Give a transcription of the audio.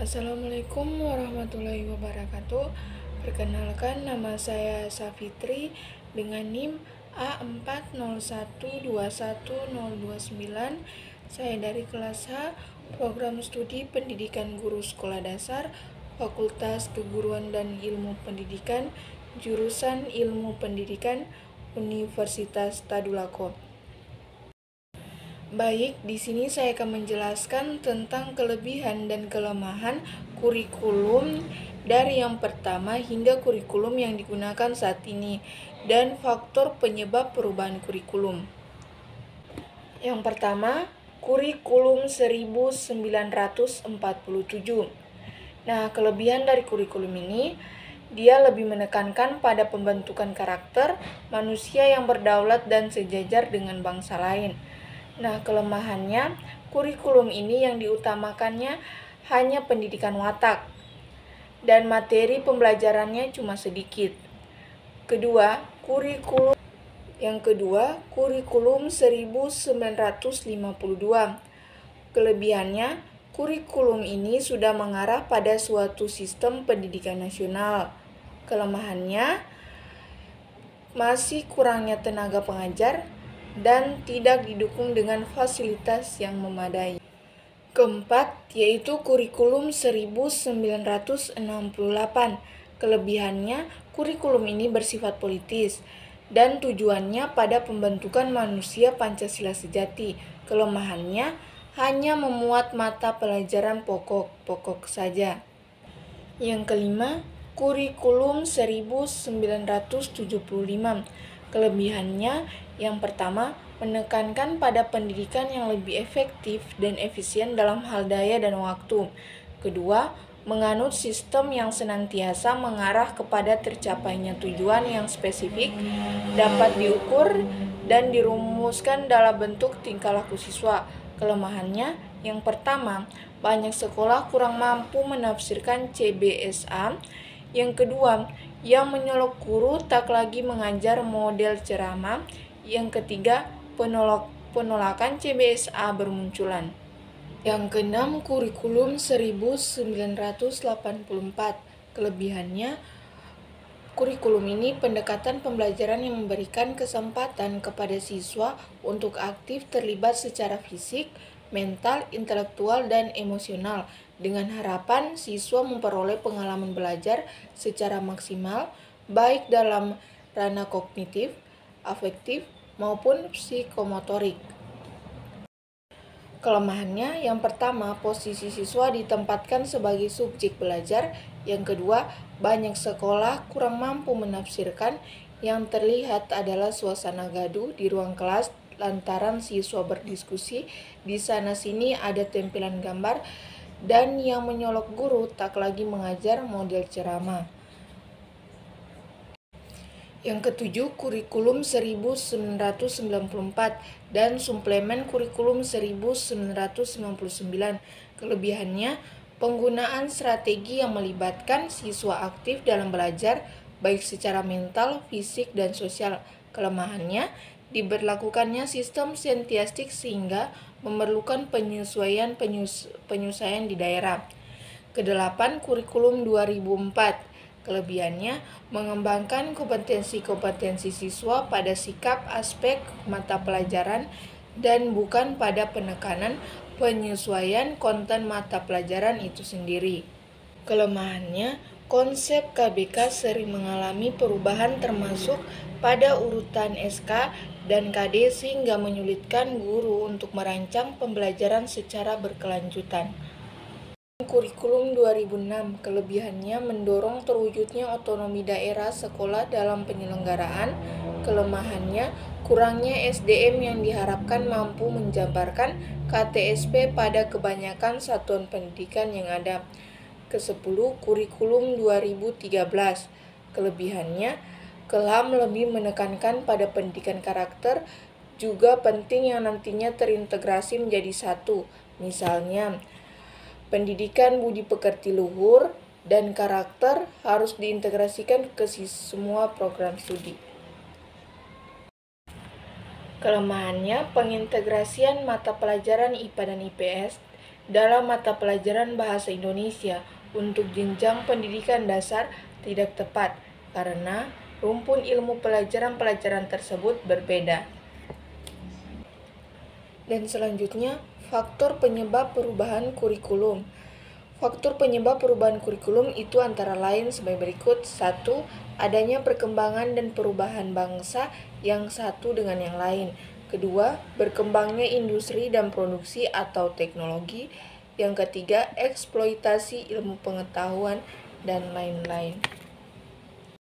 Assalamualaikum warahmatullahi wabarakatuh. Perkenalkan, nama saya Safitri dengan NIM A401210029. Saya dari kelas H, Program Studi Pendidikan Guru Sekolah Dasar, Fakultas Keguruan dan Ilmu Pendidikan, Jurusan Ilmu Pendidikan, Universitas Tadulako. Baik, di sini saya akan menjelaskan tentang kelebihan dan kelemahan kurikulum dari yang pertama hingga kurikulum yang digunakan saat ini dan faktor penyebab perubahan kurikulum. Yang pertama, kurikulum 1947. Nah, kelebihan dari kurikulum ini, dia lebih menekankan pada pembentukan karakter manusia yang berdaulat dan sejajar dengan bangsa lain. Nah, kelemahannya, kurikulum ini yang diutamakannya hanya pendidikan watak dan materi pembelajarannya cuma sedikit. Yang kedua, kurikulum 1952. Kelebihannya, kurikulum ini sudah mengarah pada suatu sistem pendidikan nasional. Kelemahannya, masih kurangnya tenaga pengajar dan tidak didukung dengan fasilitas yang memadai. Keempat, yaitu kurikulum 1968. Kelebihannya, kurikulum ini bersifat politis dan tujuannya pada pembentukan manusia Pancasila sejati. Kelemahannya, hanya memuat mata pelajaran pokok-pokok saja. Yang kelima, kurikulum 1975. Kelebihannya, yang pertama, menekankan pada pendidikan yang lebih efektif dan efisien dalam hal daya dan waktu. Kedua, menganut sistem yang senantiasa mengarah kepada tercapainya tujuan yang spesifik, dapat diukur dan dirumuskan dalam bentuk tingkah laku siswa. Kelemahannya, yang pertama, banyak sekolah kurang mampu menafsirkan CBSA. Yang kedua, yang menyolok guru tak lagi mengajar model ceramah. Yang ketiga, penolakan CBSA bermunculan. Yang keenam, kurikulum 1984. Kelebihannya, kurikulum ini pendekatan pembelajaran yang memberikan kesempatan kepada siswa untuk aktif terlibat secara fisik, mental, intelektual, dan emosional dengan harapan siswa memperoleh pengalaman belajar secara maksimal baik dalam ranah kognitif, afektif, maupun psikomotorik. Kelemahannya, yang pertama, posisi siswa ditempatkan sebagai subjek belajar. Yang kedua, banyak sekolah kurang mampu menafsirkan. Yang terlihat adalah suasana gaduh di ruang kelas lantaran siswa berdiskusi di sana-sini, ada tampilan gambar, dan yang menyolok guru tak lagi mengajar model ceramah. Yang ketujuh, kurikulum 1994 dan suplemen kurikulum 1999. Kelebihannya, penggunaan strategi yang melibatkan siswa aktif dalam belajar, baik secara mental, fisik, dan sosial. Kelemahannya, diberlakukannya sistem sentiastik sehingga memerlukan penyesuaian di daerah. Kedelapan, kurikulum 2004. Kelebihannya, mengembangkan kompetensi-kompetensi siswa pada sikap aspek mata pelajaran dan bukan pada penekanan penyesuaian konten mata pelajaran itu sendiri. Kelemahannya, konsep KBK sering mengalami perubahan termasuk pada urutan SK dan KD sehingga menyulitkan guru untuk merancang pembelajaran secara berkelanjutan. Kurikulum 2006, kelebihannya mendorong terwujudnya otonomi daerah sekolah dalam penyelenggaraan. Kelemahannya, kurangnya SDM yang diharapkan mampu menjabarkan KTSP pada kebanyakan satuan pendidikan yang ada. Ke-10, kurikulum 2013. Kelebihannya, Kelam lebih menekankan pada pendidikan karakter, juga penting yang nantinya terintegrasi menjadi satu. Misalnya, pendidikan budi pekerti luhur dan karakter harus diintegrasikan ke semua program studi. Kelemahannya, pengintegrasian mata pelajaran IPA dan IPS dalam mata pelajaran bahasa Indonesia untuk jenjang pendidikan dasar tidak tepat karena rumpun ilmu pelajaran-pelajaran tersebut berbeda. Dan selanjutnya, faktor penyebab perubahan kurikulum. Faktor penyebab perubahan kurikulum itu antara lain sebagai berikut. 1. Adanya perkembangan dan perubahan bangsa yang satu dengan yang lain. Kedua, berkembangnya industri dan produksi atau teknologi. Yang ketiga, eksploitasi ilmu pengetahuan, dan lain-lain.